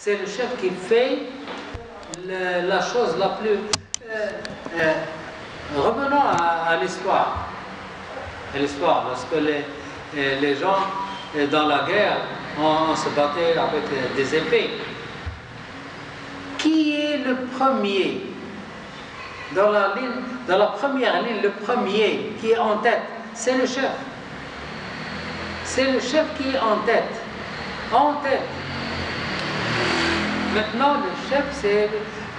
C'est le chef qui fait la chose la plus... revenons à l'histoire. L'histoire, lorsque les gens dans la guerre, on se battait avec des épées. Qui est le premier dans la première ligne, le premier qui est en tête? C'est le chef. C'est le chef qui est en tête. En tête. Maintenant, le chef, c'est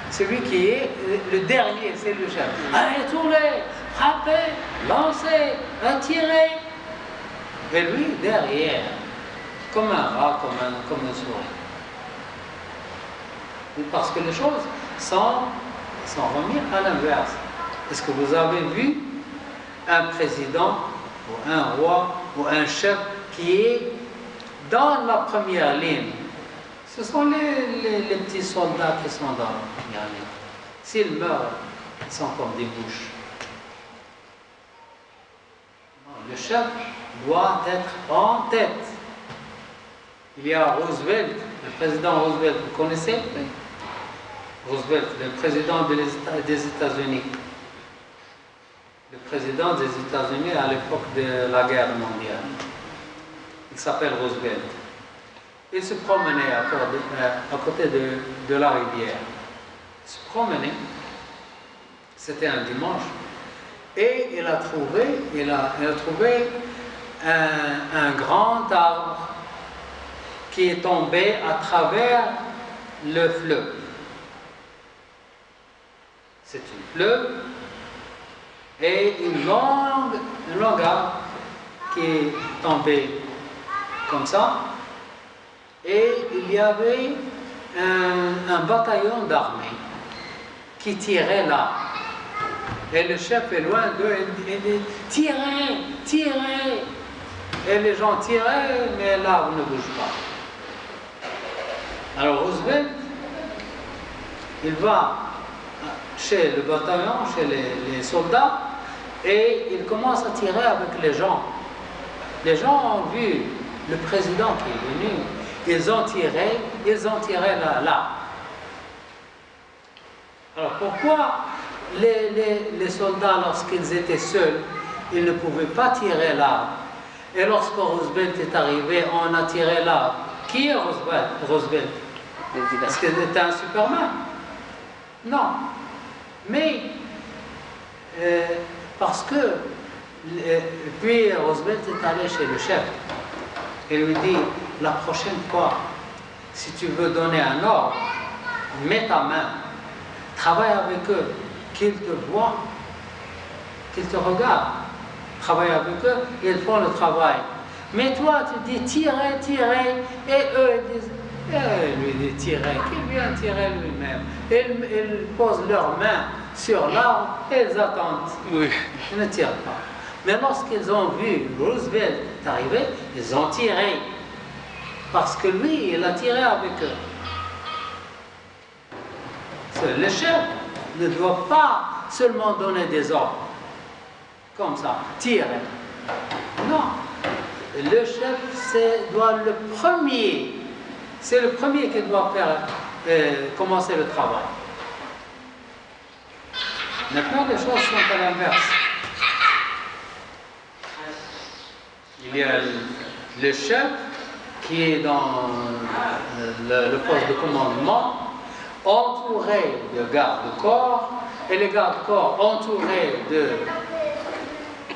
celui qui est le dernier, c'est le chef. Allez, tournez, frappez, lancez, tirez. Et lui, derrière, comme un rat, comme un souris. Parce que les choses sont remises à l'inverse. Est-ce que vous avez vu un président, ou un roi, ou un chef qui est dans la première ligne? Ce sont les petits soldats qui sont dans la première ligne. S'ils meurent, ils sont comme des bouches. Non, le chef doit être en tête. Il y a Roosevelt, le président Roosevelt, vous connaissez? Roosevelt, le président des États-Unis. Le président des États-Unis à l'époque de la guerre mondiale. Il s'appelle Roosevelt. Il se promenait à côté de la rivière. Il se promenait. C'était un dimanche. Et il a trouvé un grand arbre qui est tombé à travers le fleuve. C'est une fleuve et une longue arbre qui est tombée comme ça. Et il y avait un bataillon d'armée qui tirait là. Et le chef est loin d'eux et il dit « Tirez, tirez !» Et les gens tiraient, mais l'arbre ne bouge pas. Alors Roosevelt, il va chez le bataillon, chez les soldats, et il commence à tirer avec les gens. Les gens ont vu le président qui est venu. Ils ont tiré là. Alors pourquoi les soldats, lorsqu'ils étaient seuls, ils ne pouvaient pas tirer l'arbre? Et lorsque Roosevelt est arrivé, on a tiré l'arbre. Qui est Roosevelt? Est-ce qu'il était un Superman? Non. Mais, parce que, puis Roosevelt est allé chez le chef. Et lui dit, la prochaine fois, si tu veux donner un ordre, mets ta main, travaille avec eux, qu'ils te voient, qu'ils te regardent. Travaille avec eux, ils font le travail. Mais toi, tu dis tirez, tirez, et eux ils disent, lui dit tirer, qu'il vient tirer lui-même. Ils posent leurs mains sur l'arbre et ils attendent. Oui. Ils ne tirent pas. Mais lorsqu'ils ont vu Roosevelt arriver, ils ont tiré. Parce que lui, il a tiré avec eux. Le chef ne doit pas seulement donner des ordres. Comme ça, tirer. Non. Le chef, doit le premier. C'est le premier qui doit commencer le travail. Maintenant, les choses sont à l'inverse. Il y a le chef qui est dans le poste de commandement, entouré de gardes-corps, et les gardes-corps entourés de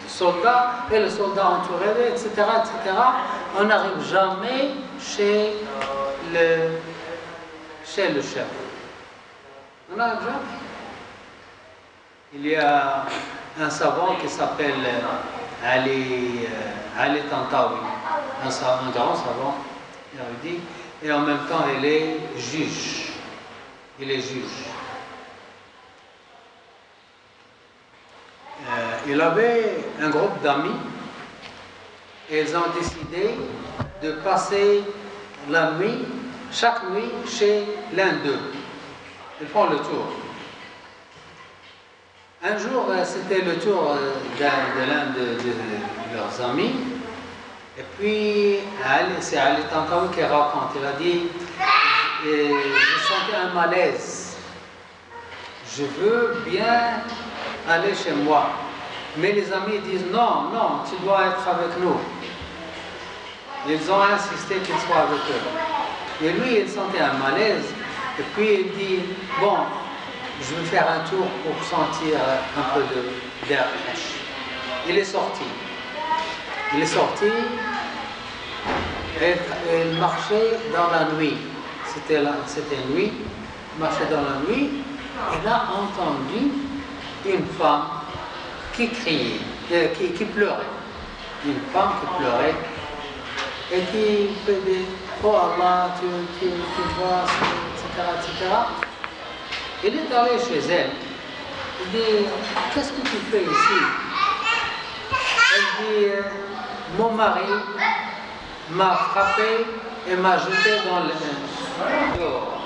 soldats, et le soldat entouré, etc., etc. On n'arrive jamais chez le chef. On n'arrive jamais. Il y a un savant qui s'appelle Ali Tantawi, un grand savant, érudit, et en même temps il est juge. Il est juge. Il avait un groupe d'amis et ils ont décidé de passer la nuit, chaque nuit, chez l'un d'eux. Ils font le tour. Un jour, c'était le tour de l'un de leurs amis. Et puis, c'est Ali Tantawi qui raconte. Il a dit, un malaise. Je veux bien aller chez moi. Mais les amis disent non, non, tu dois être avec nous. Ils ont insisté qu'il soit avec eux. Et lui, il sentait un malaise. Et puis il dit, bon, je vais faire un tour pour sentir un peu d'air fraîche. Il est sorti. Il est sorti et il marchait dans la nuit. C'était nuit. Il marchait dans la nuit. Il a entendu une femme qui criait, qui pleurait. Une femme qui pleurait et qui faisait « Oh Allah, tu vois, etc., etc. » Il est allé chez elle. Il dit « Qu'est-ce que tu fais ici ?» Elle dit « Mon mari m'a frappé et m'a jeté dans le dehors. »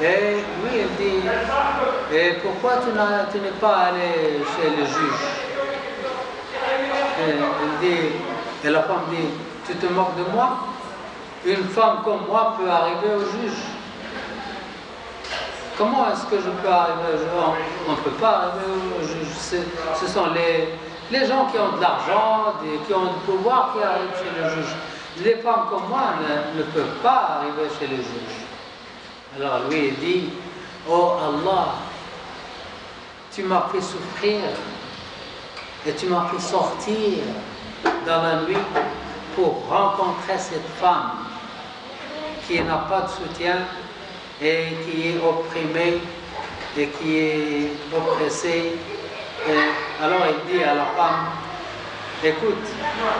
Et lui, il dit « Et pourquoi tu n'es pas allé chez le juge ?» Et la femme dit « Tu te moques de moi? Une femme comme moi peut arriver au juge. Comment est-ce que je peux arriver au juge? On ne peut pas arriver au juge. Ce sont les gens qui ont de l'argent, qui ont du pouvoir qui arrivent chez le juge. Les femmes comme moi ne peuvent pas arriver chez le juge. » Alors lui, il dit, « Oh Allah, tu m'as fait souffrir et tu m'as fait sortir dans la nuit pour rencontrer cette femme qui n'a pas de soutien et qui est opprimée et qui est oppressée. » Et alors il dit à la femme, « Écoute,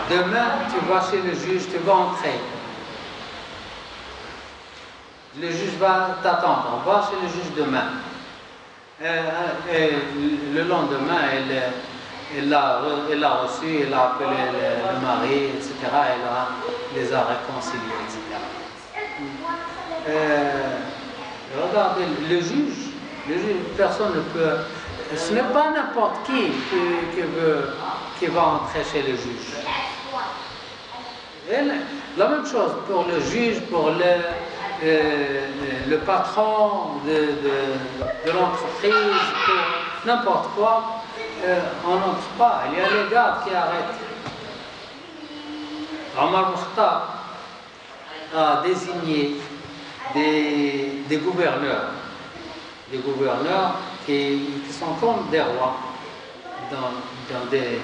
demain tu vas chez le juge, tu vas entrer. Le juge va t'attendre, va chez le juge demain. » Et le lendemain, elle l'a reçu, elle a appelé le mari, etc. Elle les a réconciliés, etc. Regardez, le juge, personne ne peut... Ce n'est pas n'importe qui va entrer chez le juge. Et la même chose pour le juge, pour le patron de l'entreprise, pour n'importe quoi, on n'entre pas. Il y a les gardes qui arrêtent. Omar Mukhtar a désigné des gouverneurs qui sont comme des rois dans des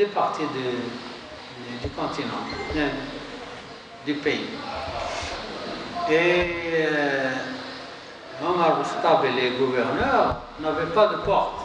parties du continent, du pays. Et Omar Mukhtar et les gouverneurs n'avaient pas de porte.